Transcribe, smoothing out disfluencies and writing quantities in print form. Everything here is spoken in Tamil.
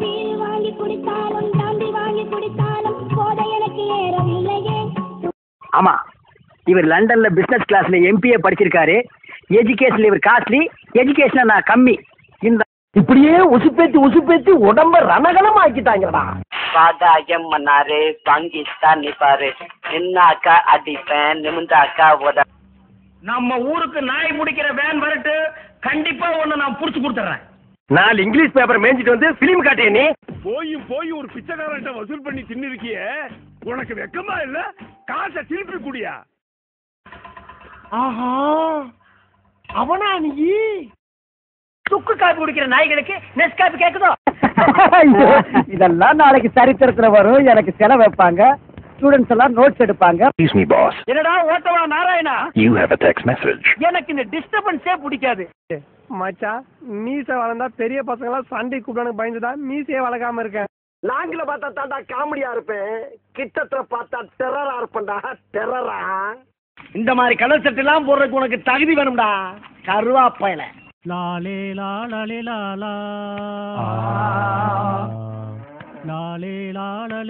பீர் வாங்கி குடித்தாலும் தம்பி வாங்கி குடித்தாலும் போதை எனக்கு ஏறவில்லையே. ஆமா, இவர் லண்டன்ல பிசினஸ் கிளாஸ்ல எம்பிஏ படிச்சிருக்காரு. எஜுகேஷன்ல இவர் காஸ்ட்லி, எஜுகேஷன்ல நான் கம்மி. இந்த இப்படியே உசுப்பேத்தி உடம்ப ரணகலம் ஆக்கிட்டாங்கடா. பாதாயம் மன்னாரு பாங்கிஸ்தான் நிப்பாரு நின்னாக்கா அடிப்பேன் நிமிந்தாக்கா உத. நம்ம ஊருக்கு நாய் பிடிக்கிற வேன் வரட்டு, கண்டிப்பா ஒண்ணு நான் புடிச்சு கொடுத்துறேன். 4 இங்கிலீஷ் பேப்பர் மேய்ஞ்சிட்டு வந்து பிலிம் காட்டிய நீ. போய் ஒரு பிச்சைக்காரன்ட்ட வசூல் பண்ணி தின்னிருக்கிய, உனக்கு வெக்கமா இல்ல? காசை திருப்பி குடியா. ஆஹா, அவனா நீ? சுக்கு காப்பி குடிக்கிற நாய்களுக்கு நெஸ் காப்பி கேக்குதோ? இதெல்லாம் நாளைக்கு சரித்திரத்துல வரும். எனக்கு செலவு வைப்பாங்க, ஸ்டூடெண்ட்ஸ் எல்லாம் நோட்ஸ் எடுப்பாங்க. Excuse me, boss. என்னடா Ottawa Narayana? You have a text message. எனக்கு இந்த டிஸ்டர்பன்ஸே பிடிக்காது. மச்சா, மீசை வளர்ந்தா பெரிய பசங்க எல்லாம் சண்டை கூப்பிடானு பயந்துதான் மீசையே வளர்க்காம இருக்கேன். லாங்கில பார்த்தா தாண்டா காமெடியா இருப்பேன், கிட்டத்துல பார்த்தா டெரரா இருப்பேன்டா. டெரரா இந்த மாதிரி கலர் சட்டை எல்லாம் போடுறதுக்கு உனக்கு தகுதி வேணும்டா, கருவாப்பையில. லாலே லாலே லாலா லாலே லாலே